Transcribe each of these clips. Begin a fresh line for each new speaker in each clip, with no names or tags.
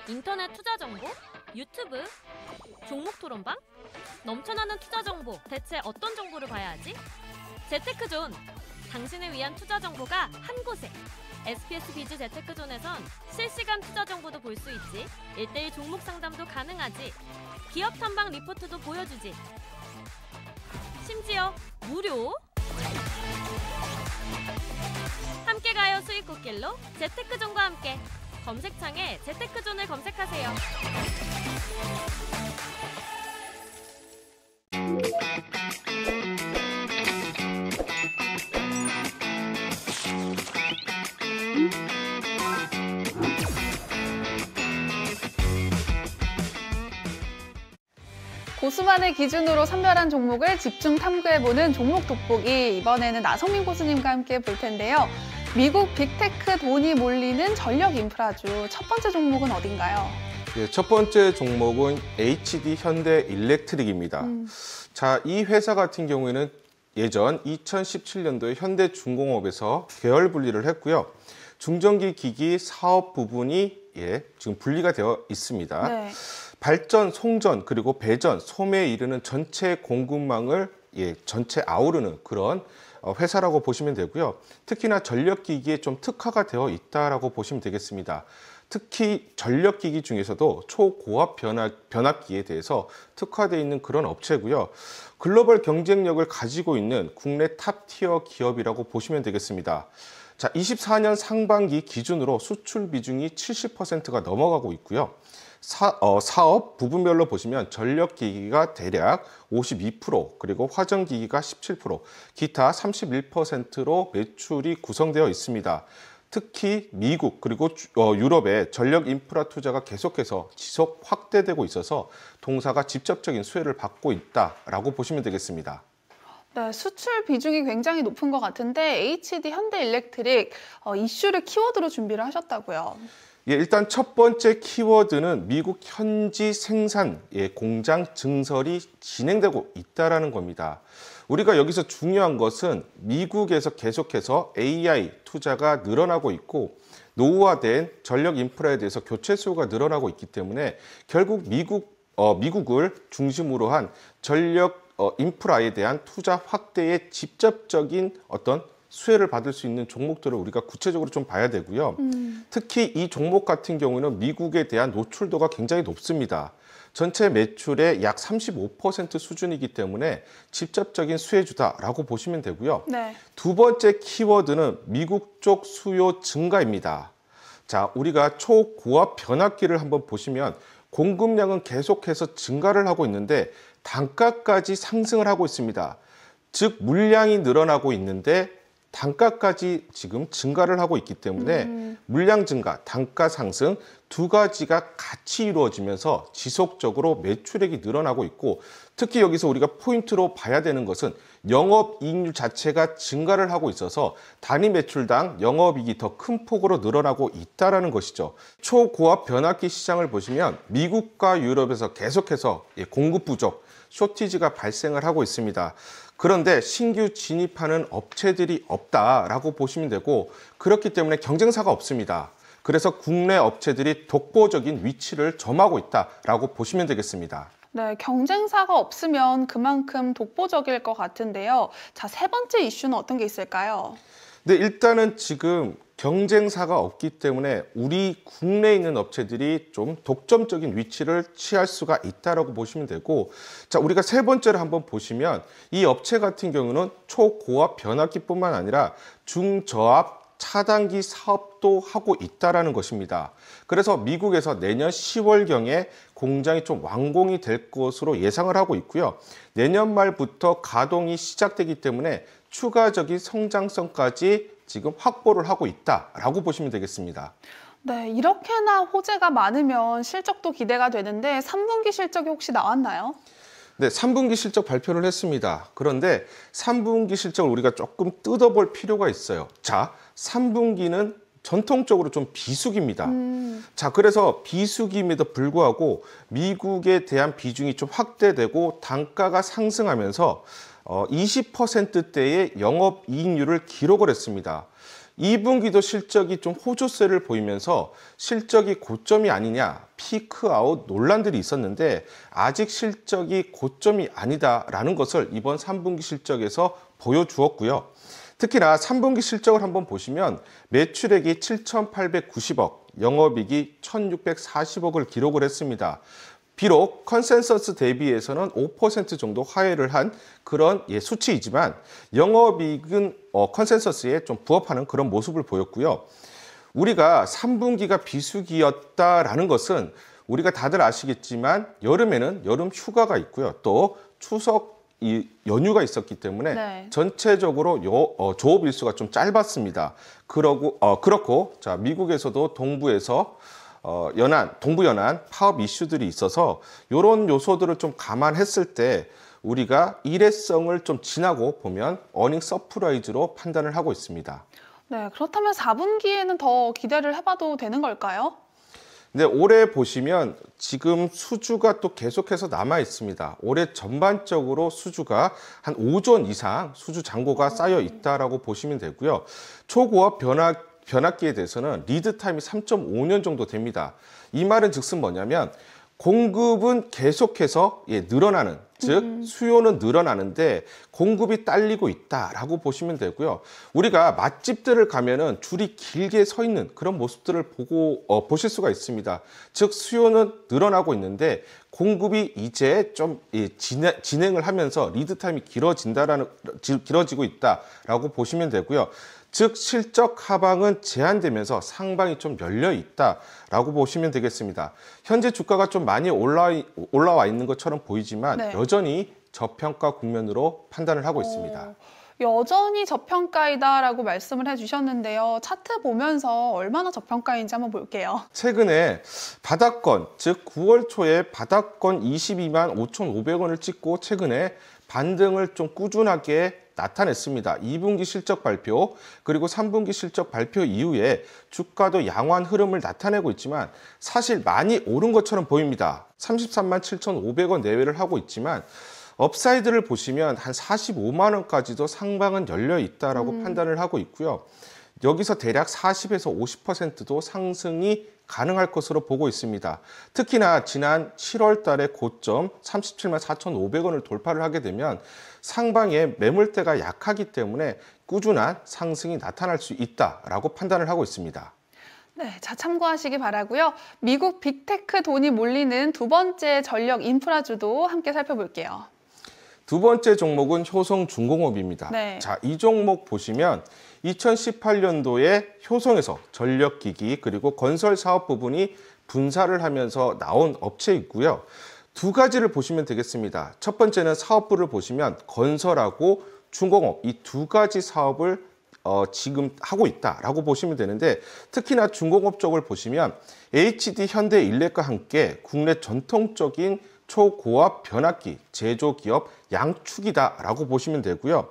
인터넷 투자 정보? 유튜브? 종목 토론방? 넘쳐나는 투자 정보, 대체 어떤 정보를 봐야 하지? 재테크존! 당신을 위한 투자 정보가 한 곳에! SBS 비즈 재테크존에선 실시간 투자 정보도 볼 수 있지, 1:1 종목 상담도 가능하지, 기업 탐방 리포트도 보여주지, 심지어 무료! 함께 가요 수익 꽃길로 재테크존과 함께! 검색창에 재테크존을 검색하세요.
고수만의 기준으로 선별한 종목을 집중 탐구해보는 종목 돋보기, 이번에는 나성민 고수님과 함께 볼 텐데요. 미국 빅테크 돈이 몰리는 전력 인프라주, 첫 번째 종목은 어딘가요?
예, 첫 번째 종목은 HD 현대 일렉트릭입니다. 자, 이 회사 같은 경우에는 예전 2017년도에 현대중공업에서 계열 분리를 했고요. 중전기 기기 사업 부분이 지금 분리가 되어 있습니다.
네.
발전, 송전, 그리고 배전, 소매에 이르는 전체 공급망을 전체 아우르는 그런 회사라고 보시면 되고요. 특히나 전력기기에 좀 특화가 되어 있다라고 보시면 되겠습니다. 특히 전력기기 중에서도 초고압 변압기에 대해서 특화되어 있는 그런 업체고요. 글로벌 경쟁력을 가지고 있는 국내 탑티어 기업이라고 보시면 되겠습니다. 자, 24년 상반기 기준으로 수출 비중이 70%가 넘어가고 있고요. 사업 부분별로 보시면 전력기기가 대략 52%, 그리고 화전기기가 17%, 기타 31%로 매출이 구성되어 있습니다. 특히 미국 그리고 유럽의 전력 인프라 투자가 계속해서 지속 확대되고 있어서 동사가 직접적인 수혜를 받고 있다라고 보시면 되겠습니다.
네, 수출 비중이 굉장히 높은 것 같은데 HD 현대일렉트릭 이슈를 키워드로 준비를 하셨다고요?
예, 일단 첫 번째 키워드는 미국 현지 생산 공장 증설이 진행되고 있다는 겁니다. 우리가 여기서 중요한 것은 미국에서 계속해서 AI 투자가 늘어나고 있고 노후화된 전력 인프라에 대해서 교체 수요가 늘어나고 있기 때문에 결국 미국을 중심으로 한 전력 인프라에 대한 투자 확대에 직접적인 어떤 수혜를 받을 수 있는 종목들을 우리가 구체적으로 좀 봐야 되고요. 특히 이 종목 같은 경우는 미국에 대한 노출도가 굉장히 높습니다. 전체 매출의 약 35% 수준이기 때문에 직접적인 수혜주다라고 보시면 되고요.
네.
두 번째 키워드는 미국 쪽 수요 증가입니다. 자, 우리가 초고압 변압기를 한번 보시면 공급량은 계속해서 증가를 하고 있는데 단가까지 상승을 하고 있습니다. 즉 물량이 늘어나고 있는데 단가까지 지금 증가를 하고 있기 때문에 물량 증가, 단가 상승 두 가지가 같이 이루어지면서 지속적으로 매출액이 늘어나고 있고, 특히 여기서 우리가 포인트로 봐야 되는 것은 영업이익률 자체가 증가를 하고 있어서 단위 매출당 영업이익이 더 큰 폭으로 늘어나고 있다는 것이죠. 초고압 변압기 시장을 보시면 미국과 유럽에서 계속해서 공급 부족, 쇼티지가 발생을 하고 있습니다. 그런데 신규 진입하는 업체들이 없다라고 보시면 되고, 그렇기 때문에 경쟁사가 없습니다. 그래서 국내 업체들이 독보적인 위치를 점하고 있다라고 보시면 되겠습니다.
네, 경쟁사가 없으면 그만큼 독보적일 것 같은데요. 자, 세 번째 이슈는 어떤 게 있을까요?
네, 일단은 지금 경쟁사가 없기 때문에 우리 국내에 있는 업체들이 좀 독점적인 위치를 취할 수가 있다고 보시면 되고, 자, 우리가 세 번째로 한번 보시면 이 업체 같은 경우는 초고압 변압기뿐만 아니라 중저압 차단기 사업도 하고 있다는 것입니다. 그래서 미국에서 내년 10월경에 공장이 좀 완공이 될 것으로 예상을 하고 있고요. 내년 말부터 가동이 시작되기 때문에 추가적인 성장성까지 지금 확보를 하고 있다라고 보시면 되겠습니다.
네, 이렇게나 호재가 많으면 실적도 기대가 되는데 3분기 실적이 혹시 나왔나요?
네, 3분기 실적 발표를 했습니다. 그런데 3분기 실적을 우리가 조금 뜯어볼 필요가 있어요. 자, 3분기는 전통적으로 좀 비수기입니다. 자, 그래서 비수기임에도 불구하고 미국에 대한 비중이 좀 확대되고 단가가 상승하면서 20%대의 영업이익률을 기록을 했습니다. 2분기도 실적이 좀 호조세를 보이면서 실적이 고점이 아니냐, 피크아웃 논란들이 있었는데 아직 실적이 고점이 아니다라는 것을 이번 3분기 실적에서 보여주었고요. 특히나 3분기 실적을 한번 보시면 매출액이 7,890억, 영업이익이 1,640억을 기록을 했습니다. 비록 컨센서스 대비해서는 5% 정도 하회를 한 그런 수치이지만 영업이익은 컨센서스에 좀 부합하는 그런 모습을 보였고요. 우리가 3분기가 비수기였다라는 것은 우리가 다들 아시겠지만 여름에는 여름 휴가가 있고요. 또 추석 연휴가 있었기 때문에
네.
전체적으로 조업 일수가 좀 짧았습니다. 그렇고 자, 미국에서도 동부에서 동부 연안 파업 이슈들이 있어서 이런 요소들을 좀 감안했을 때 우리가 일회성을 좀 지나고 보면 어닝 서프라이즈로 판단을 하고 있습니다.
네, 그렇다면 4분기에는 더 기대를 해봐도 되는 걸까요?
근데 올해 보시면 지금 수주가 또 계속해서 남아 있습니다. 올해 전반적으로 수주가 한 5조 이상 수주 잔고가 쌓여 있다라고 보시면 되고요. 초고압 변압기에 대해서는 리드 타임이 3.5년 정도 됩니다. 이 말은 즉슨 뭐냐면 공급은 계속해서 늘어나는, 즉 수요는 늘어나는데 공급이 딸리고 있다라고 보시면 되고요. 우리가 맛집들을 가면은 줄이 길게 서 있는 그런 모습들을 보실 수가 있습니다. 즉 수요는 늘어나고 있는데 공급이 이제 좀 진행을 하면서 리드 타임이 길어지고 있다라고 보시면 되고요. 즉 실적 하방은 제한되면서 상방이 좀 열려 있다라고 보시면 되겠습니다. 현재 주가가 좀 많이 올라와 있는 것처럼 보이지만
네.
여전히 저평가 국면으로 판단을 하고 있습니다.
여전히 저평가이다라고 말씀을 해주셨는데요. 차트 보면서 얼마나 저평가인지 한번 볼게요.
최근에 바닥권, 즉 9월 초에 바닥권 22만 5,500원을 찍고 최근에 반등을 좀 꾸준하게 나타냈습니다. 2분기 실적 발표 그리고 3분기 실적 발표 이후에 주가도 양호한 흐름을 나타내고 있지만 사실 많이 오른 것처럼 보입니다. 33만 7,500원 내외를 하고 있지만 업사이드를 보시면 한 45만 원까지도 상방은 열려 있다라고 판단을 하고 있고요. 여기서 대략 40에서 50%도 상승이 가능할 것으로 보고 있습니다. 특히나 지난 7월 달에 고점 37만 4,500원을 돌파를 하게 되면 상방에 매물대가 약하기 때문에 꾸준한 상승이 나타날 수 있다라고 판단을 하고 있습니다.
네, 자 참고하시기 바라고요. 미국 빅테크 돈이 몰리는 두 번째 전력 인프라주도 함께 살펴볼게요.
두 번째 종목은 효성중공업입니다.
네.
자, 이 종목 보시면 2018년도에 효성에서 전력기기 그리고 건설 사업 부분이 분사를 하면서 나온 업체이고요. 두 가지를 보시면 되겠습니다. 첫 번째는 사업부를 보시면 건설하고 중공업 이 두 가지 사업을 지금 하고 있다라고 보시면 되는데 특히나 중공업 쪽을 보시면 HD 현대일렉과 함께 국내 전통적인 초고압 변압기 제조기업 양축이다라고 보시면 되고요.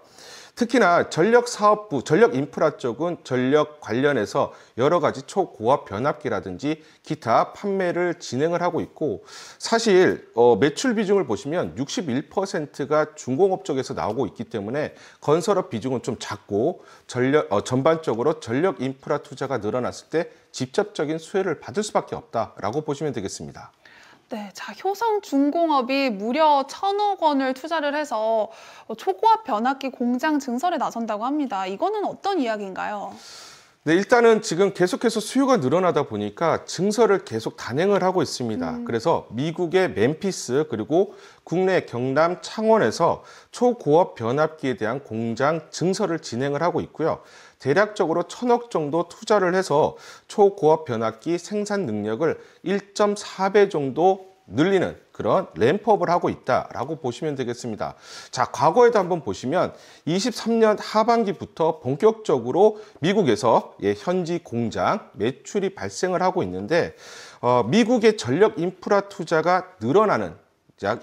특히나 전력 사업부, 전력 인프라 쪽은 전력 관련해서 여러 가지 초고압 변압기라든지 기타 판매를 진행을 하고 있고 사실 매출 비중을 보시면 61%가 중공업 쪽에서 나오고 있기 때문에 건설업 비중은 좀 작고 전반적으로 전력 인프라 투자가 늘어났을 때 직접적인 수혜를 받을 수밖에 없다라고 보시면 되겠습니다.
네, 자 효성중공업이 무려 1,000억 원을 투자를 해서 초고압 변압기 공장 증설에 나선다고 합니다. 이거는 어떤 이야기인가요?
네, 일단은 지금 계속해서 수요가 늘어나다 보니까 증설을 계속 단행을 하고 있습니다. 그래서 미국의 멤피스 그리고 국내 경남 창원에서 초고압 변압기에 대한 공장 증설을 진행을 하고 있고요. 대략적으로 1,000억 정도 투자를 해서 초고압 변압기 생산 능력을 1.4배 정도 늘리는 그런 램프업을 하고 있다라고 보시면 되겠습니다. 자, 과거에도 한번 보시면 23년 하반기부터 본격적으로 미국에서 현지 공장 매출이 발생을 하고 있는데 미국의 전력 인프라 투자가 늘어나는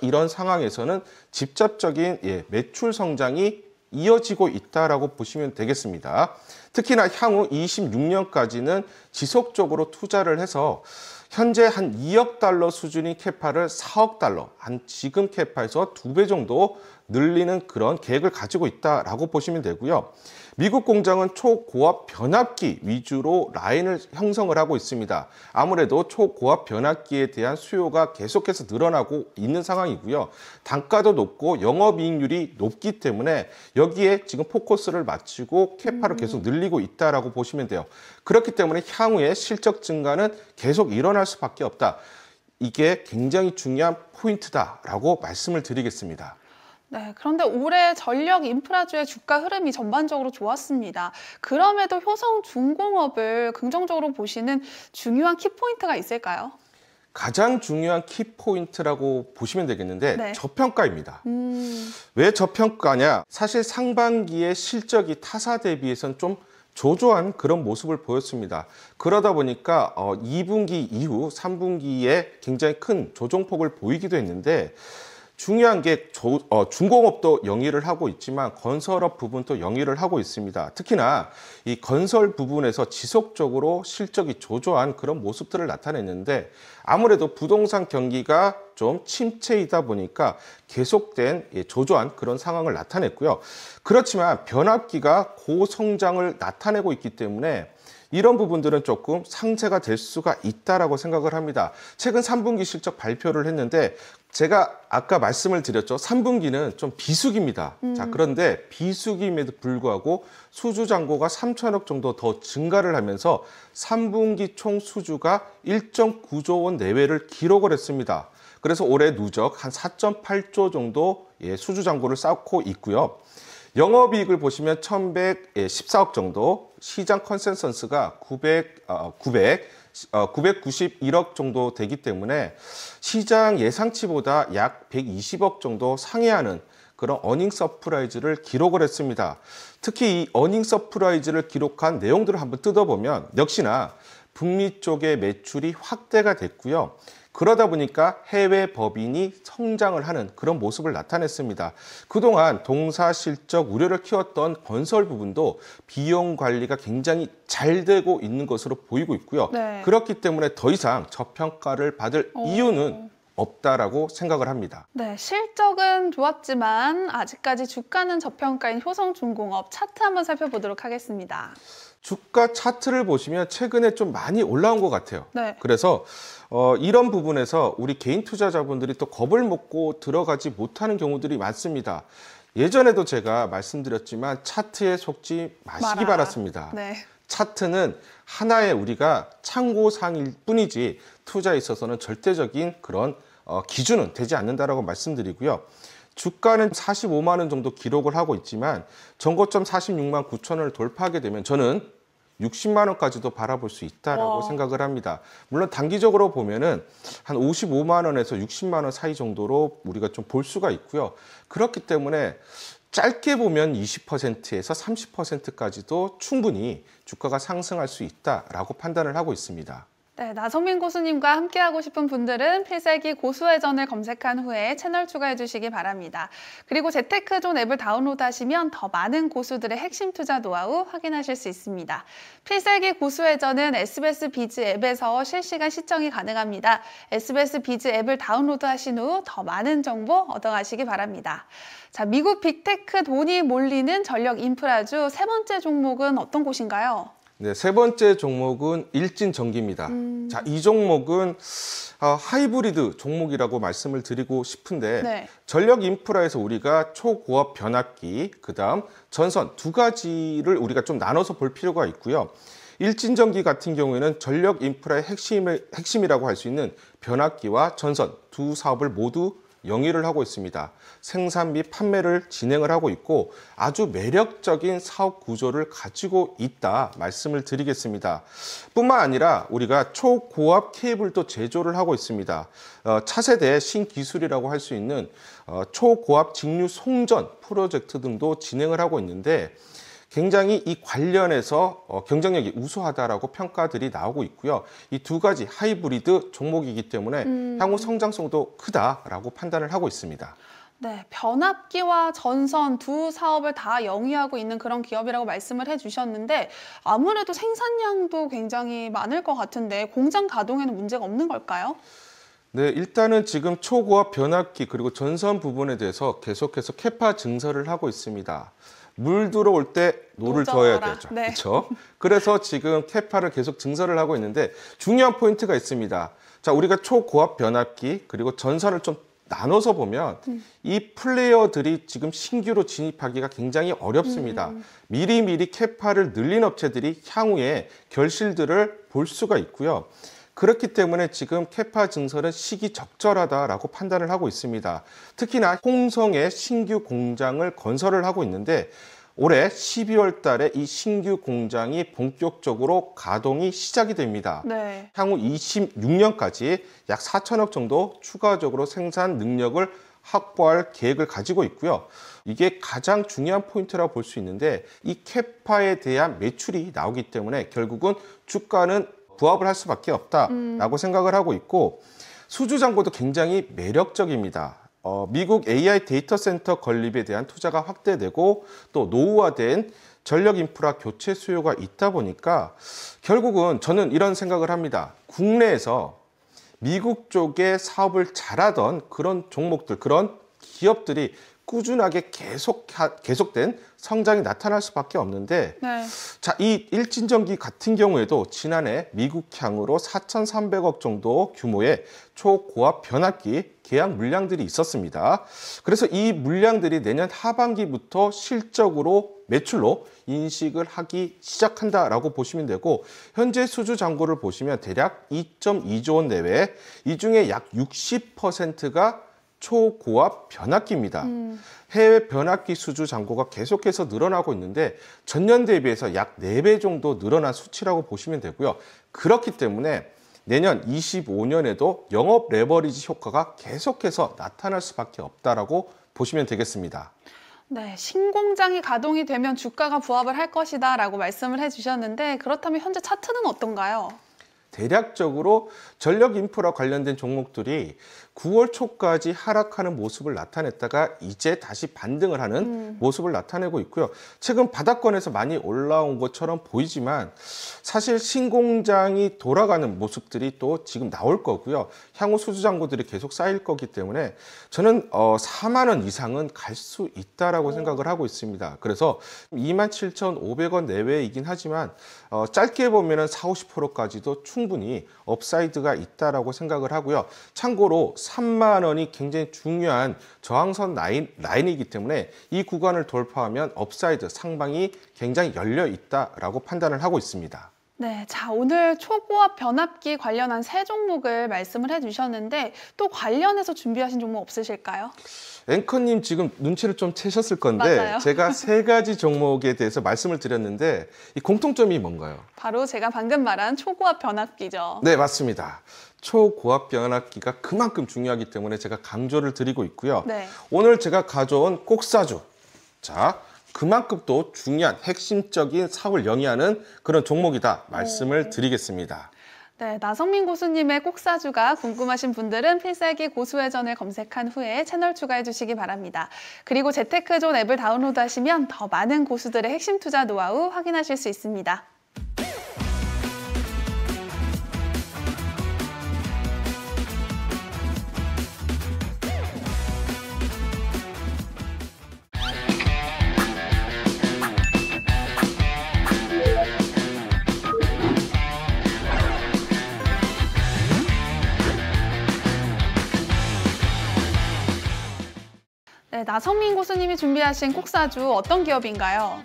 이런 상황에서는 직접적인 매출 성장이 이어지고 있다라고 보시면 되겠습니다. 특히나 향후 26년까지는 지속적으로 투자를 해서 현재 한 2억 달러 수준인 캐파를 4억 달러, 한 지금 캐파에서 2배 정도 늘리는 그런 계획을 가지고 있다라고 보시면 되고요. 미국 공장은 초고압 변압기 위주로 라인을 형성을 하고 있습니다. 아무래도 초고압 변압기에 대한 수요가 계속해서 늘어나고 있는 상황이고요. 단가도 높고 영업이익률이 높기 때문에 여기에 지금 포커스를 맞추고 캐파를 계속 늘리고 있다라고 보시면 돼요. 그렇기 때문에 향후에 실적 증가는 계속 일어날 수밖에 없다. 이게 굉장히 중요한 포인트다라고 말씀을 드리겠습니다.
네, 그런데 올해 전력 인프라주의 주가 흐름이 전반적으로 좋았습니다. 그럼에도 효성중공업을 긍정적으로 보시는 중요한 키포인트가 있을까요?
가장 중요한 키포인트라고 보시면 되겠는데
네.
저평가입니다. 왜 저평가냐? 사실 상반기의 실적이 타사 대비해서는 좀 조조한 그런 모습을 보였습니다. 그러다 보니까 2분기 이후 3분기에 굉장히 큰 조정폭을 보이기도 했는데 중요한 게 중공업도 영위를 하고 있지만 건설업 부분도 영위를 하고 있습니다. 특히나 이 건설 부분에서 지속적으로 실적이 조조한 그런 모습들을 나타냈는데 아무래도 부동산 경기가 좀 침체이다 보니까 계속된 조조한 그런 상황을 나타냈고요. 그렇지만 변압기가 고성장을 나타내고 있기 때문에 이런 부분들은 조금 상쇄가 될 수가 있다라고 생각을 합니다. 최근 3분기 실적 발표를 했는데 제가 아까 말씀을 드렸죠. 3분기는 좀 비수기입니다. 자, 그런데 비수기임에도 불구하고 수주 잔고가 3천억 정도 더 증가를 하면서 3분기 총 수주가 1.9조 원 내외를 기록을 했습니다. 그래서 올해 누적 한 4.8조 정도 수주 잔고를 쌓고 있고요. 영업이익을 보시면 1,114억 정도, 시장 컨센서스가 991억 정도 되기 때문에 시장 예상치보다 약 120억 정도 상회하는 그런 어닝 서프라이즈를 기록을 했습니다. 특히 이 어닝 서프라이즈를 기록한 내용들을 한번 뜯어보면 역시나 북미 쪽의 매출이 확대가 됐고요. 그러다 보니까 해외 법인이 성장을 하는 그런 모습을 나타냈습니다. 그동안 동사 실적 우려를 키웠던 건설 부분도 비용 관리가 굉장히 잘 되고 있는 것으로 보이고 있고요.
네.
그렇기 때문에 더 이상 저평가를 받을 이유는 없다라고 생각을 합니다.
네, 실적은 좋았지만 아직까지 주가는 저평가인 효성중공업 차트 한번 살펴보도록 하겠습니다.
주가 차트를 보시면 최근에 좀 많이 올라온 것 같아요.
네.
그래서 이런 부분에서 우리 개인 투자자분들이 또 겁을 먹고 들어가지 못하는 경우들이 많습니다. 예전에도 제가 말씀드렸지만 차트에 속지 마시기 바랐습니다.
네.
차트는 하나의 우리가 참고사항일 뿐이지 투자에 있어서는 절대적인 그런 기준은 되지 않는다라고 말씀드리고요. 주가는 45만 원 정도 기록을 하고 있지만 전고점 46만 9천 원을 돌파하게 되면 저는 60만 원까지도 바라볼 수 있다라고 생각을 합니다. 물론 단기적으로 보면은 한 55만 원에서 60만 원 사이 정도로 우리가 좀 볼 수가 있고요. 그렇기 때문에 짧게 보면 20%에서 30%까지도 충분히 주가가 상승할 수 있다라고 판단을 하고 있습니다.
네, 나성민 고수님과 함께하고 싶은 분들은 필살기 고수회전을 검색한 후에 채널 추가해 주시기 바랍니다. 그리고 재테크존 앱을 다운로드하시면 더 많은 고수들의 핵심 투자 노하우 확인하실 수 있습니다. 필살기 고수회전은 SBS 비즈 앱에서 실시간 시청이 가능합니다. SBS 비즈 앱을 다운로드하신 후 더 많은 정보 얻어가시기 바랍니다. 자, 미국 빅테크 돈이 몰리는 전력 인프라주 세 번째 종목은 어떤 곳인가요?
네, 세 번째 종목은 일진전기입니다. 자, 이 종목은 하이브리드 종목이라고 말씀을 드리고 싶은데
네.
전력 인프라에서 우리가 초고압 변압기, 그다음 전선 두 가지를 우리가 좀 나눠서 볼 필요가 있고요. 일진전기 같은 경우에는 전력 인프라의 핵심이라고 할 수 있는 변압기와 전선 두 사업을 모두 영위를 하고 있습니다. 생산 및 판매를 진행을 하고 있고 아주 매력적인 사업 구조를 가지고 있다 말씀을 드리겠습니다. 뿐만 아니라 우리가 초고압 케이블도 제조를 하고 있습니다. 차세대 신기술이라고 할 수 있는 초고압 직류 송전 프로젝트 등도 진행을 하고 있는데 굉장히 이 관련해서 경쟁력이 우수하다라고 평가들이 나오고 있고요. 이 두 가지 하이브리드 종목이기 때문에 향후 성장성도 크다라고 판단을 하고 있습니다.
네, 변압기와 전선 두 사업을 다 영위하고 있는 그런 기업이라고 말씀을 해주셨는데 아무래도 생산량도 굉장히 많을 것 같은데 공장 가동에는 문제가 없는 걸까요?
네, 일단은 지금 초고압 변압기 그리고 전선 부분에 대해서 계속해서 캐파 증설을 하고 있습니다. 물 들어올 때 노를 저어야
노져라.
되죠.
네.
그렇죠? 그래서 지금 캐파를 계속 증설을 하고 있는데 중요한 포인트가 있습니다. 자, 우리가 초고압 변압기 그리고 전선을 좀 나눠서 보면 이 플레이어들이 지금 신규로 진입하기가 굉장히 어렵습니다. 미리미리 캐파를 늘린 업체들이 향후에 결실들을 볼 수가 있고요. 그렇기 때문에 지금 캐파 증설은 시기적절하다라고 판단을 하고 있습니다. 특히나 홍성에 신규 공장을 건설을 하고 있는데 올해 12월 달에 이 신규 공장이 본격적으로 가동이 시작이 됩니다.
네.
향후 26년까지 약 4천억 정도 추가적으로 생산 능력을 확보할 계획을 가지고 있고요. 이게 가장 중요한 포인트라고 볼 수 있는데 이 캐파에 대한 매출이 나오기 때문에 결국은 주가는 부합을 할 수밖에 없다라고 생각을 하고 있고 수주 잔고도 굉장히 매력적입니다. 미국 AI 데이터 센터 건립에 대한 투자가 확대되고 또 노후화된 전력 인프라 교체 수요가 있다 보니까 결국은 저는 이런 생각을 합니다. 국내에서 미국 쪽에 사업을 잘하던 그런 종목들, 그런 기업들이 꾸준하게 계속된 성장이 나타날 수밖에 없는데
네.
자, 이 일진전기 같은 경우에도 지난해 미국향으로 4,300억 정도 규모의 초고압 변압기 계약 물량들이 있었습니다. 그래서 이 물량들이 내년 하반기부터 실적으로 매출로 인식을 하기 시작한다라고 보시면 되고 현재 수주 잔고를 보시면 대략 2.2조 원 내외, 이 중에 약 60%가 초고압 변압기입니다. 해외 변압기 수주 잔고가 계속해서 늘어나고 있는데 전년 대비해서 약 4배 정도 늘어난 수치라고 보시면 되고요. 그렇기 때문에 내년 25년에도 영업 레버리지 효과가 계속해서 나타날 수밖에 없다라고 보시면 되겠습니다.
네, 신공장이 가동이 되면 주가가 부합을 할 것이다 라고 말씀을 해주셨는데 그렇다면 현재 차트는 어떤가요?
대략적으로 전력 인프라 관련된 종목들이 9월 초까지 하락하는 모습을 나타냈다가 이제 다시 반등을 하는 모습을 나타내고 있고요. 최근 바닥권에서 많이 올라온 것처럼 보이지만 사실 신공장이 돌아가는 모습들이 또 지금 나올 거고요. 향후 수주잔고들이 계속 쌓일 거기 때문에 저는 4만 원 이상은 갈 수 있다라고 생각을 하고 있습니다. 그래서 27,500원 내외이긴 하지만 짧게 보면은 40~50%까지도 충분히 업사이드가 있다라고 생각을 하고요. 참고로 3만 원이 굉장히 중요한 저항선 라인이기 때문에 이 구간을 돌파하면 업사이드 상방이 굉장히 열려 있다라고 판단을 하고 있습니다.
네, 자 오늘 초고압 변압기 관련한 세 종목을 말씀을 해주셨는데 또 관련해서 준비하신 종목 없으실까요?
앵커님 지금 눈치를 좀 채셨을 건데
맞아요.
제가 3가지 종목에 대해서 말씀을 드렸는데 이 공통점이 뭔가요?
바로 제가 방금 말한 초고압 변압기죠.
네, 맞습니다. 초고압 변압기가 그만큼 중요하기 때문에 제가 강조를 드리고 있고요.
네.
오늘 제가 가져온 꼭사주. 자, 그만큼 또 중요한 핵심적인 사업을 영위하는 그런 종목이다 말씀을 드리겠습니다.
네, 나성민 고수님의 꼭사주가 궁금하신 분들은 필살기 고수회전을 검색한 후에 채널 추가해 주시기 바랍니다. 그리고 재테크존 앱을 다운로드하시면 더 많은 고수들의 핵심 투자 노하우 확인하실 수 있습니다. 네, 나성민 고수님이 준비하신 꼭사주 어떤 기업인가요?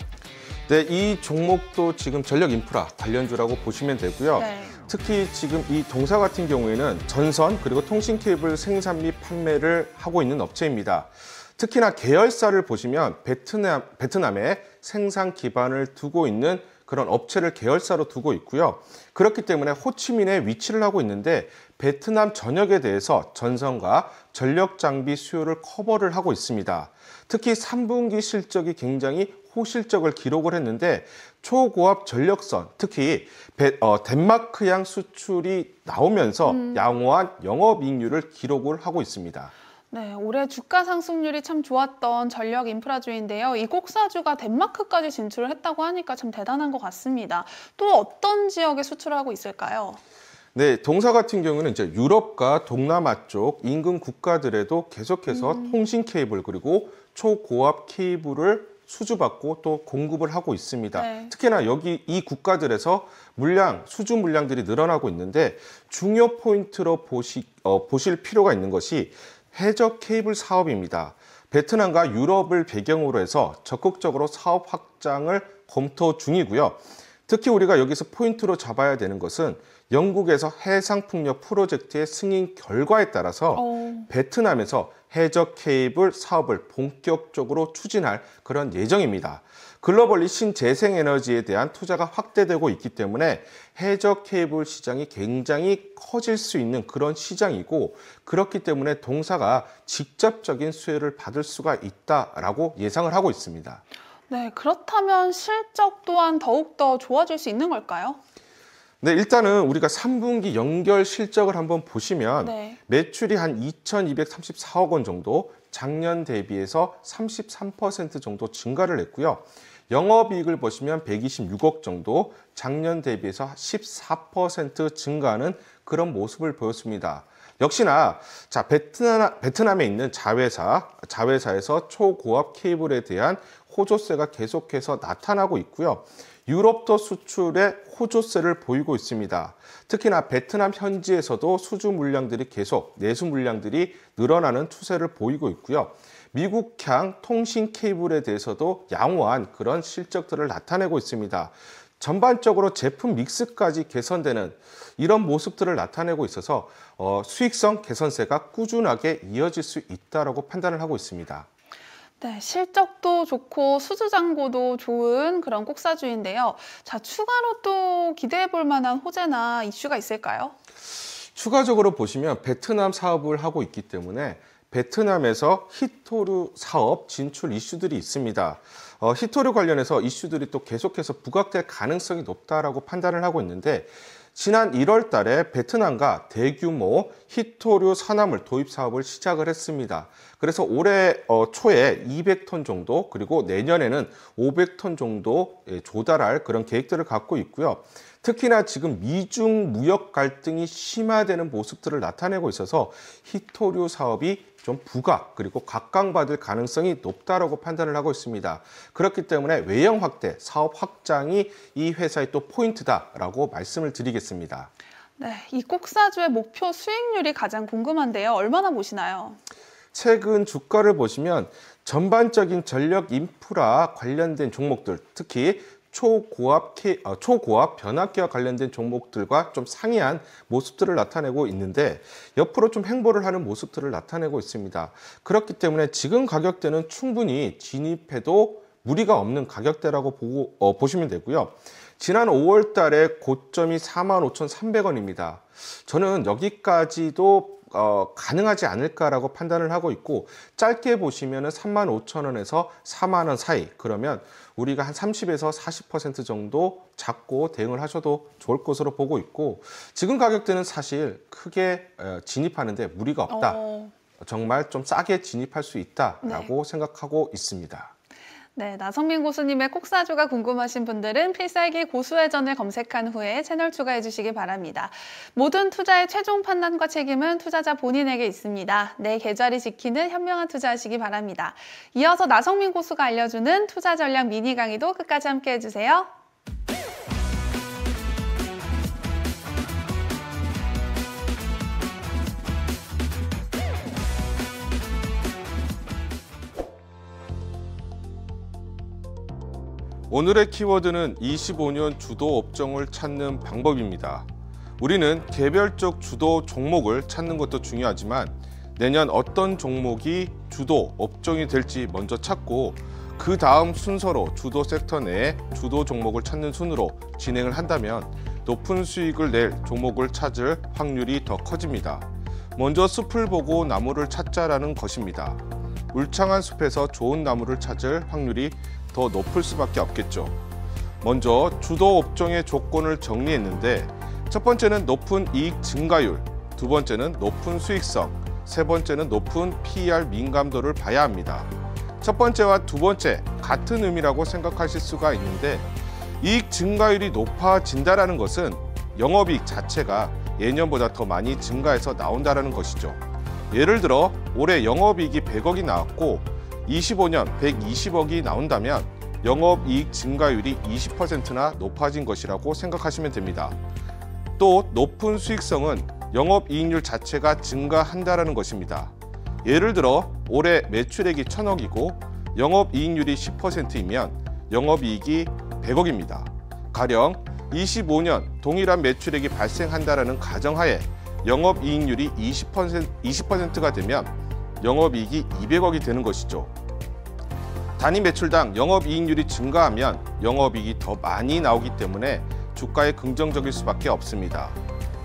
네, 이 종목도 지금 전력 인프라 관련주라고 보시면 되고요.
네.
특히 지금 이 동사 같은 경우에는 전선 그리고 통신 케이블 생산 및 판매를 하고 있는 업체입니다. 특히나 계열사를 보시면 베트남에 생산 기반을 두고 있는 그런 업체를 계열사로 두고 있고요. 그렇기 때문에 호치민에 위치를 하고 있는데 베트남 전역에 대해서 전선과 전력 장비 수요를 커버를 하고 있습니다. 특히 3분기 실적이 굉장히 호실적을 기록을 했는데 초고압 전력선, 특히 덴마크향 수출이 나오면서 양호한 영업이익률을 기록을 하고 있습니다.
네, 올해 주가 상승률이 참 좋았던 전력 인프라주인데요. 이 꼭사주가 덴마크까지 진출을 했다고 하니까 참 대단한 것 같습니다. 또 어떤 지역에 수출을 하고 있을까요?
네, 동사 같은 경우는 이제 유럽과 동남아 쪽 인근 국가들에도 계속해서 통신 케이블 그리고 초고압 케이블을 수주받고 또 공급을 하고 있습니다.
네.
특히나 여기 이 국가들에서 수주 물량들이 늘어나고 있는데 중요 포인트로 보실 필요가 있는 것이 해저 케이블 사업입니다. 베트남과 유럽을 배경으로 해서 적극적으로 사업 확장을 검토 중이고요. 특히 우리가 여기서 포인트로 잡아야 되는 것은 영국에서 해상풍력 프로젝트의 승인 결과에 따라서 베트남에서 해저 케이블 사업을 본격적으로 추진할 그런 예정입니다. 글로벌리 신재생에너지에 대한 투자가 확대되고 있기 때문에 해저 케이블 시장이 굉장히 커질 수 있는 그런 시장이고, 그렇기 때문에 동사가 직접적인 수혜를 받을 수가 있다라고 예상을 하고 있습니다.
네, 그렇다면 실적 또한 더욱더 좋아질 수 있는 걸까요?
네, 일단은 우리가 3분기 연결 실적을 한번 보시면
네.
매출이 한 2,234억 원 정도, 작년 대비해서 33% 정도 증가를 했고요. 영업이익을 보시면 126억 정도, 작년 대비해서 14% 증가하는 그런 모습을 보였습니다. 역시나 베트남에 있는 자회사에서 초고압 케이블에 대한 호조세가 계속해서 나타나고 있고요. 유럽도 수출에 호조세를 보이고 있습니다. 특히나 베트남 현지에서도 수주 물량들이 내수 물량들이 늘어나는 추세를 보이고 있고요. 미국향 통신 케이블에 대해서도 양호한 그런 실적들을 나타내고 있습니다. 전반적으로 제품 믹스까지 개선되는 이런 모습들을 나타내고 있어서 수익성 개선세가 꾸준하게 이어질 수 있다고 판단을 하고 있습니다.
네, 실적도 좋고 수주잔고도 좋은 그런 꼭사주인데요. 자, 추가로 또 기대해 볼 만한 호재나 이슈가 있을까요?
추가적으로 보시면 베트남 사업을 하고 있기 때문에 베트남에서 히토류 사업 진출 이슈들이 있습니다. 히토류 관련해서 이슈들이 또 계속해서 부각될 가능성이 높다라고 판단을 하고 있는데, 지난 1월 달에 베트남과 대규모 히토류 산화물 도입 사업을 시작을 했습니다. 그래서 올해 초에 200톤 정도, 그리고 내년에는 500톤 정도 조달할 그런 계획들을 갖고 있고요. 특히나 지금 미중 무역 갈등이 심화되는 모습들을 나타내고 있어서 히토류 사업이 좀 부각 그리고 각광받을 가능성이 높다라고 판단을 하고 있습니다. 그렇기 때문에 외형 확대, 사업 확장이 이 회사의 또 포인트다라고 말씀을 드리겠습니다.
네, 이 꼭사주의 목표 수익률이 가장 궁금한데요. 얼마나 보시나요?
최근 주가를 보시면 전반적인 전력 인프라 관련된 종목들, 특히 초고압 변압기와 관련된 종목들과 좀 상이한 모습들을 나타내고 있는데, 옆으로 좀 횡보를 하는 모습들을 나타내고 있습니다. 그렇기 때문에 지금 가격대는 충분히 진입해도 무리가 없는 가격대라고 보시면 되고요. 지난 5월 달에 고점이 45,300원입니다. 저는 여기까지도 가능하지 않을까라고 판단을 하고 있고, 짧게 보시면 35,000원에서 4만 원 사이, 그러면 우리가 한 30에서 40% 정도 잡고 대응을 하셔도 좋을 것으로 보고 있고, 지금 가격대는 사실 크게 진입하는데 무리가 없다. 정말 좀 싸게 진입할 수 있다라고 생각하고 있습니다.
네, 나성민 고수님의 꼭사주가 궁금하신 분들은 필살기 고수회전을 검색한 후에 채널 추가해 주시기 바랍니다. 모든 투자의 최종 판단과 책임은 투자자 본인에게 있습니다. 내 계좌를 지키는 현명한 투자하시기 바랍니다. 이어서 나성민 고수가 알려주는 투자 전략 미니 강의도 끝까지 함께 해주세요.
오늘의 키워드는 25년 주도 업종을 찾는 방법입니다. 우리는 개별적 주도 종목을 찾는 것도 중요하지만 내년 어떤 종목이 주도 업종이 될지 먼저 찾고, 그 다음 순서로 주도 섹터 내에 주도 종목을 찾는 순으로 진행을 한다면 높은 수익을 낼 종목을 찾을 확률이 더 커집니다. 먼저 숲을 보고 나무를 찾자라는 것입니다. 울창한 숲에서 좋은 나무를 찾을 확률이 더 높을 수밖에 없겠죠. 먼저 주도 업종의 조건을 정리했는데, 첫 번째는 높은 이익 증가율, 두 번째는 높은 수익성, 세 번째는 높은 PER 민감도를 봐야 합니다. 첫 번째와 두 번째 같은 의미라고 생각하실 수가 있는데, 이익 증가율이 높아진다는 것은 영업이익 자체가 예년보다 더 많이 증가해서 나온다는 것이죠. 예를 들어 올해 영업이익이 100억이 나왔고 25년 120억이 나온다면 영업이익 증가율이 20%나 높아진 것이라고 생각하시면 됩니다. 또 높은 수익성은 영업이익률 자체가 증가한다는 것입니다. 예를 들어 올해 매출액이 1000억이고 영업이익률이 10%이면 영업이익이 100억입니다. 가령 25년 동일한 매출액이 발생한다는 가정하에 영업이익률이 20%가 되면 영업이익이 200억이 되는 것이죠. 단위 매출당 영업이익률이 증가하면 영업이익이 더 많이 나오기 때문에 주가에 긍정적일 수밖에 없습니다.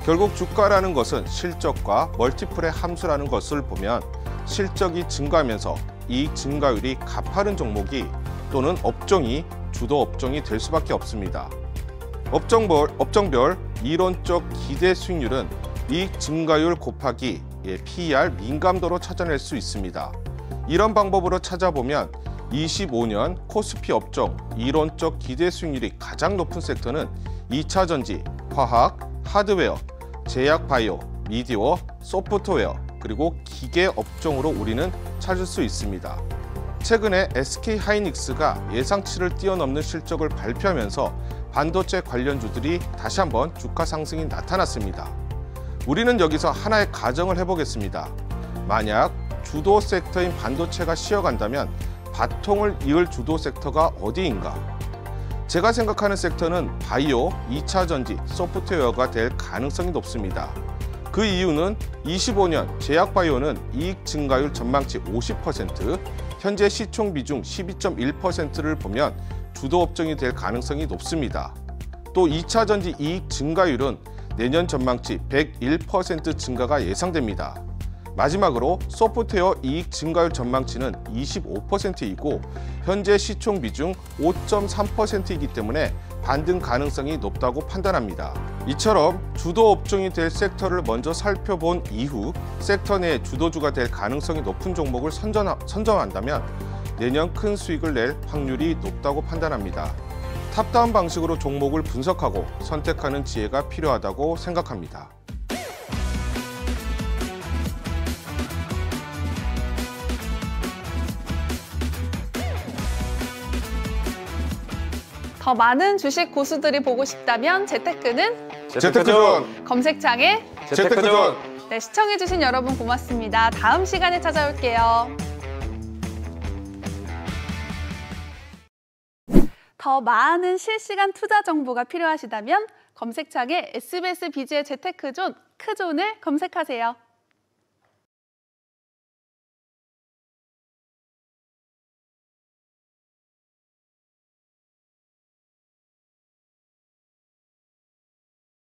결국 주가라는 것은 실적과 멀티플의 함수라는 것을 보면 실적이 증가하면서 이익 증가율이 가파른 종목이 또는 업종이 주도 업종이 될 수밖에 없습니다. 업종별 이론적 기대 수익률은 이익 증가율 곱하기 PER 민감도로 찾아낼 수 있습니다. 이런 방법으로 찾아보면 25년 코스피 업종 이론적 기대 수익률이 가장 높은 섹터는 2차 전지, 화학, 하드웨어, 제약 바이오, 미디어, 소프트웨어, 그리고 기계 업종으로 우리는 찾을 수 있습니다. 최근에 SK 하이닉스가 예상치를 뛰어넘는 실적을 발표하면서 반도체 관련주들이 다시 한번 주가 상승이 나타났습니다. 우리는 여기서 하나의 가정을 해보겠습니다. 만약 주도 섹터인 반도체가 쉬어간다면 바통을 이을 주도 섹터가 어디인가? 제가 생각하는 섹터는 바이오, 2차 전지, 소프트웨어가 될 가능성이 높습니다. 그 이유는 25년 제약 바이오는 이익 증가율 전망치 50%, 현재 시총 비중 12.1%를 보면 주도 업종이 될 가능성이 높습니다. 또 2차 전지 이익 증가율은 내년 전망치 101% 증가가 예상됩니다. 마지막으로 소프트웨어 이익 증가율 전망치는 25%이고 현재 시총 비중 5.3%이기 때문에 반등 가능성이 높다고 판단합니다. 이처럼 주도 업종이 될 섹터를 먼저 살펴본 이후 섹터 내 주도주가 될 가능성이 높은 종목을 선정한다면 내년 큰 수익을 낼 확률이 높다고 판단합니다. 탑다운 방식으로 종목을 분석하고 선택하는 지혜가 필요하다고 생각합니다.
더 많은 주식 고수들이 보고 싶다면 재테크는
재테크존!
검색창에
재테크존!
네, 시청해주신 여러분 고맙습니다. 다음 시간에 찾아올게요. 더 많은 실시간 투자 정보가 필요하시다면 검색창에 SBS 비즈의 재테크존, 크존을 검색하세요.